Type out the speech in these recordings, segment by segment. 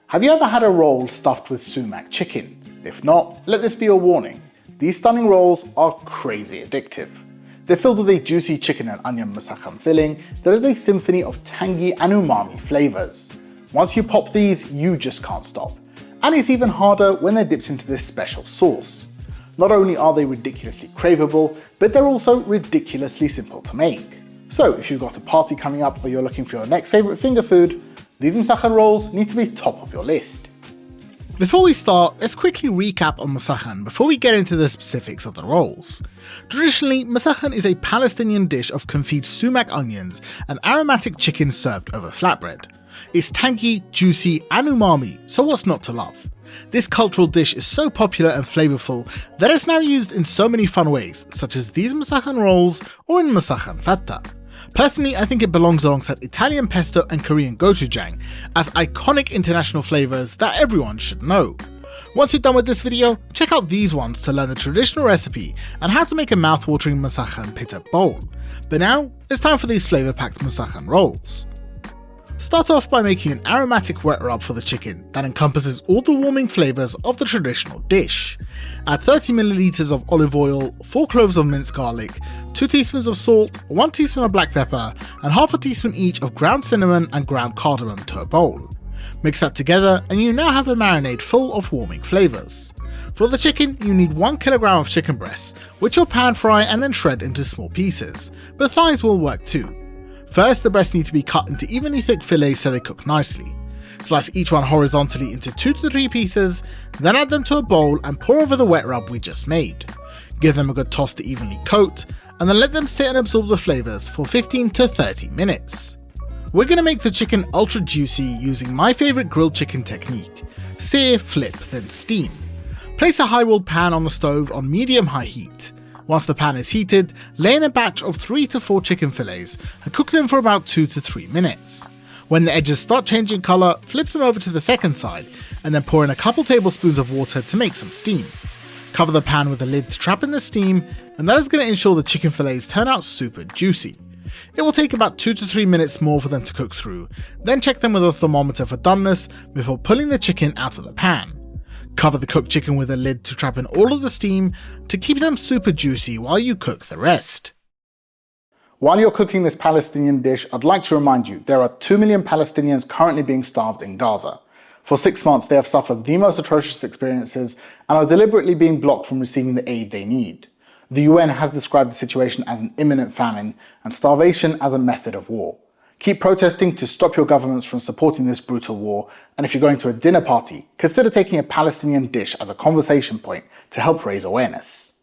Have you ever had a roll stuffed with sumac chicken? If not, let this be your warning. These stunning rolls are crazy addictive. They're filled with a juicy chicken and onion musakhan filling that is a symphony of tangy and umami flavours. Once you pop these, you just can't stop. And it's even harder when they're dipped into this special sauce. Not only are they ridiculously craveable, but they're also ridiculously simple to make. So if you've got a party coming up or you're looking for your next favourite finger food, these Musakhan rolls need to be top of your list. Before we start, let's quickly recap on Musakhan before we get into the specifics of the rolls. Traditionally, Musakhan is a Palestinian dish of confit sumac onions and aromatic chicken served over flatbread. It's tangy, juicy and umami, so what's not to love? This cultural dish is so popular and flavourful that it's now used in so many fun ways, such as these Musakhan rolls or in Musakhan fatta. Personally, I think it belongs alongside Italian pesto and Korean gochujang as iconic international flavours that everyone should know. Once you're done with this video, check out these ones to learn the traditional recipe and how to make a mouth-watering Musakhan pita bowl. But now, it's time for these flavour-packed Musakhan rolls. Start off by making an aromatic wet rub for the chicken that encompasses all the warming flavours of the traditional dish. Add 30 ml of olive oil, 4 cloves of minced garlic, 2 teaspoons of salt, 1 teaspoon of black pepper, and half a teaspoon each of ground cinnamon and ground cardamom to a bowl. Mix that together and you now have a marinade full of warming flavours. For the chicken, you need 1 kg of chicken breasts, which you'll pan fry and then shred into small pieces, but thighs will work too. First, the breasts need to be cut into evenly thick fillets so they cook nicely. Slice each one horizontally into 2 to 3 pieces, then add them to a bowl and pour over the wet rub we just made. Give them a good toss to evenly coat, and then let them sit and absorb the flavours for 15 to 30 minutes. We're going to make the chicken ultra juicy using my favourite grilled chicken technique: sear, flip, then steam. Place a high-walled pan on the stove on medium-high heat. Once the pan is heated, lay in a batch of 3 to 4 chicken fillets and cook them for about 2 to 3 minutes. When the edges start changing colour, flip them over to the second side and then pour in a couple tablespoons of water to make some steam. Cover the pan with a lid to trap in the steam, and that is going to ensure the chicken fillets turn out super juicy. It will take about 2 to 3 minutes more for them to cook through, then check them with a thermometer for doneness before pulling the chicken out of the pan. Cover the cooked chicken with a lid to trap in all of the steam to keep them super juicy while you cook the rest. While you're cooking this Palestinian dish, I'd like to remind you there are 2 million Palestinians currently being starved in Gaza. For 6 months they have suffered the most atrocious experiences and are deliberately being blocked from receiving the aid they need. The UN has described the situation as an imminent famine and starvation as a method of war. Keep protesting to stop your governments from supporting this brutal war, and if you're going to a dinner party, consider taking a Palestinian dish as a conversation point to help raise awareness.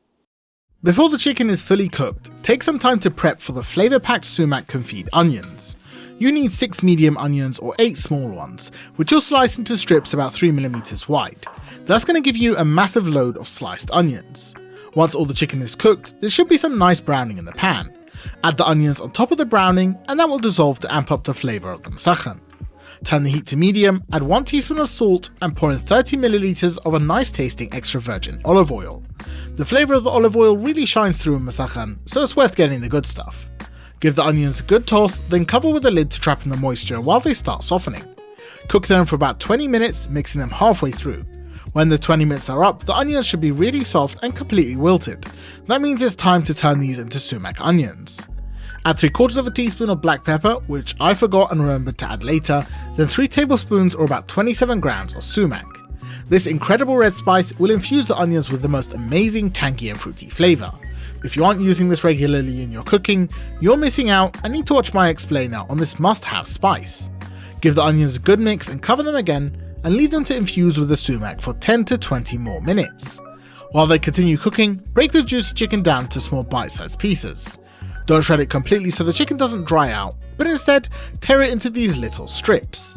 Before the chicken is fully cooked, take some time to prep for the flavour-packed sumac confit onions. You need 6 medium onions or 8 small ones, which you'll slice into strips about 3mm wide. That's going to give you a massive load of sliced onions. Once all the chicken is cooked, there should be some nice browning in the pan. Add the onions on top of the browning and that will dissolve to amp up the flavour of the Musakhan. Turn the heat to medium, add 1 teaspoon of salt and pour in 30 ml of a nice tasting extra virgin olive oil. The flavour of the olive oil really shines through in Musakhan, so it's worth getting the good stuff. Give the onions a good toss, then cover with a lid to trap in the moisture while they start softening. Cook them for about 20 minutes, mixing them halfway through. When the 20 minutes are up, the onions should be really soft and completely wilted. That means it's time to turn these into sumac onions. Add 3/4 teaspoon of black pepper, which I forgot and remembered to add later, then 3 tablespoons or about 27 grams of sumac. This incredible red spice will infuse the onions with the most amazing tangy and fruity flavour. If you aren't using this regularly in your cooking, you're missing out and need to watch my explainer on this must-have spice. Give the onions a good mix and cover them again, and leave them to infuse with the sumac for 10 to 20 more minutes. While they continue cooking, break the juicy chicken down to small bite-sized pieces. Don't shred it completely so the chicken doesn't dry out, but instead tear it into these little strips.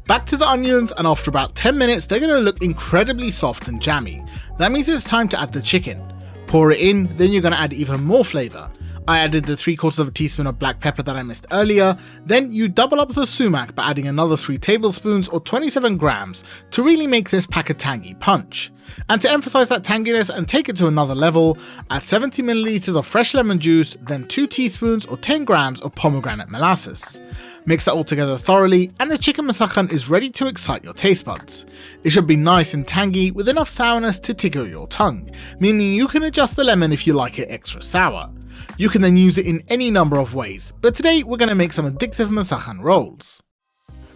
Back to the onions, and after about 10 minutes they're going to look incredibly soft and jammy. That means it's time to add the chicken. Pour it in, then you're going to add even more flavour. I added the 3/4 teaspoon of black pepper that I missed earlier, then you double up the sumac by adding another 3 tablespoons or 27 grams to really make this pack a tangy punch. And to emphasize that tanginess and take it to another level, add 70 milliliters of fresh lemon juice, then 2 teaspoons or 10 grams of pomegranate molasses. Mix that all together thoroughly and the chicken musakhan is ready to excite your taste buds. It should be nice and tangy with enough sourness to tickle your tongue, meaning you can adjust the lemon if you like it extra sour. You can then use it in any number of ways, but today we're going to make some addictive Musakhan rolls.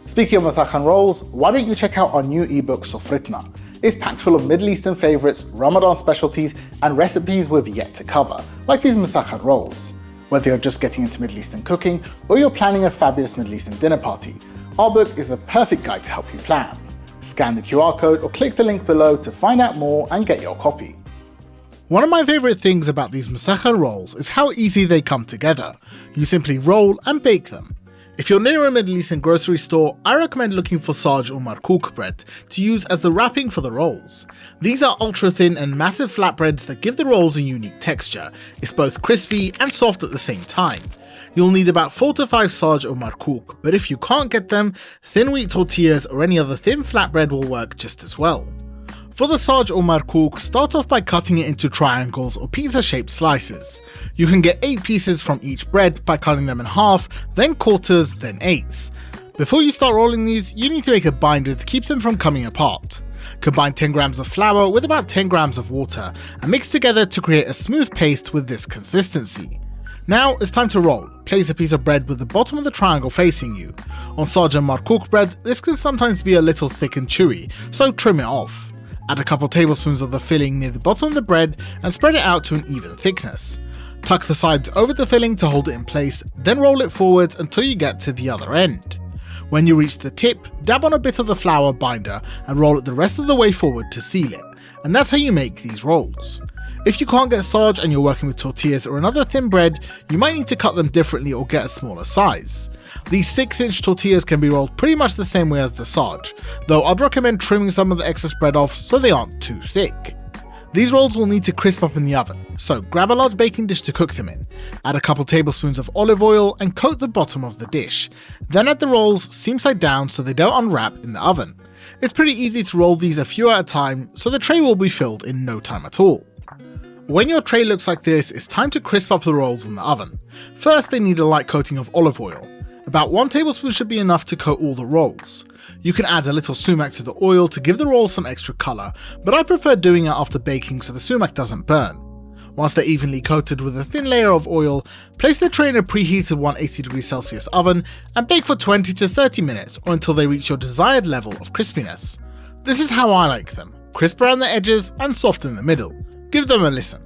Speaking of Musakhan rolls, why don't you check out our new ebook Sofritna? It's packed full of Middle Eastern favourites, Ramadan specialties and recipes we've yet to cover, like these Musakhan rolls. Whether you're just getting into Middle Eastern cooking or you're planning a fabulous Middle Eastern dinner party, our book is the perfect guide to help you plan. Scan the QR code or click the link below to find out more and get your copy. One of my favourite things about these Musakhan rolls is how easy they come together. You simply roll and bake them. If you're near a Middle Eastern grocery store, I recommend looking for sarj or markook bread to use as the wrapping for the rolls. These are ultra thin and massive flatbreads that give the rolls a unique texture. It's both crispy and soft at the same time. You'll need about 4 to 5 sarj or markook, but if you can't get them, thin wheat tortillas or any other thin flatbread will work just as well. For the sarj or markook, start off by cutting it into triangles or pizza-shaped slices. You can get 8 pieces from each bread by cutting them in half, then quarters, then eighths. Before you start rolling these, you need to make a binder to keep them from coming apart. Combine 10 grams of flour with about 10 grams of water and mix together to create a smooth paste with this consistency. Now it's time to roll. Place a piece of bread with the bottom of the triangle facing you. On sarj and markook bread, this can sometimes be a little thick and chewy, so trim it off. Add a couple tablespoons of the filling near the bottom of the bread and spread it out to an even thickness. Tuck the sides over the filling to hold it in place, then roll it forwards until you get to the other end. When you reach the tip, dab on a bit of the flour binder and roll it the rest of the way forward to seal it. And that's how you make these rolls. If you can't get sarj and you're working with tortillas or another thin bread, you might need to cut them differently or get a smaller size. These 6-inch tortillas can be rolled pretty much the same way as the sarj, though I'd recommend trimming some of the excess bread off so they aren't too thick. These rolls will need to crisp up in the oven, so grab a large baking dish to cook them in. Add a couple tablespoons of olive oil and coat the bottom of the dish. Then add the rolls seam side down so they don't unwrap in the oven. It's pretty easy to roll these a few at a time, so the tray will be filled in no time at all. When your tray looks like this, it's time to crisp up the rolls in the oven. First, they need a light coating of olive oil. About 1 tablespoon should be enough to coat all the rolls. You can add a little sumac to the oil to give the rolls some extra colour, but I prefer doing it after baking so the sumac doesn't burn. Once they're evenly coated with a thin layer of oil, place the tray in a preheated 180°C oven and bake for 20 to 30 minutes or until they reach your desired level of crispiness. This is how I like them, crisp around the edges and soft in the middle. Give them a listen.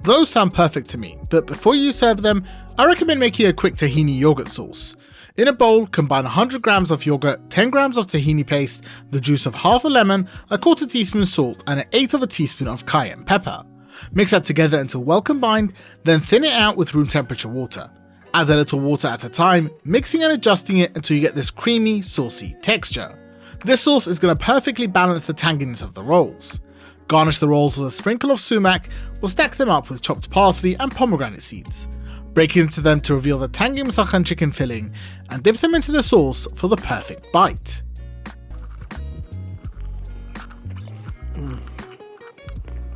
Those sound perfect to me, but before you serve them, I recommend making a quick tahini yogurt sauce. In a bowl, combine 100 grams of yogurt, 10 grams of tahini paste, the juice of half a lemon, a 1/4 teaspoon salt and 1/8 teaspoon of cayenne pepper. Mix that together until well combined, then thin it out with room temperature water. Add a little water at a time, mixing and adjusting it until you get this creamy, saucy texture. This sauce is going to perfectly balance the tanginess of the rolls. Garnish the rolls with a sprinkle of sumac or stack them up with chopped parsley and pomegranate seeds. Break into them to reveal the tangy Musakhan chicken filling and dip them into the sauce for the perfect bite.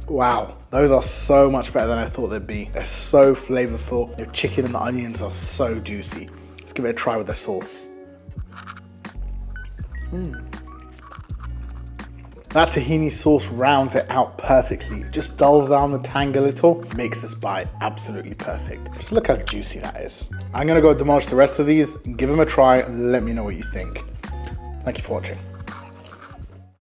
Wow, those are so much better than I thought they'd be. They're so flavourful. Your chicken and the onions are so juicy. Let's give it a try with the sauce. That tahini sauce rounds it out perfectly. It just dulls down the tang a little, makes this bite absolutely perfect. Just look how juicy that is. I'm gonna go demolish the rest of these, give them a try, and let me know what you think. Thank you for watching.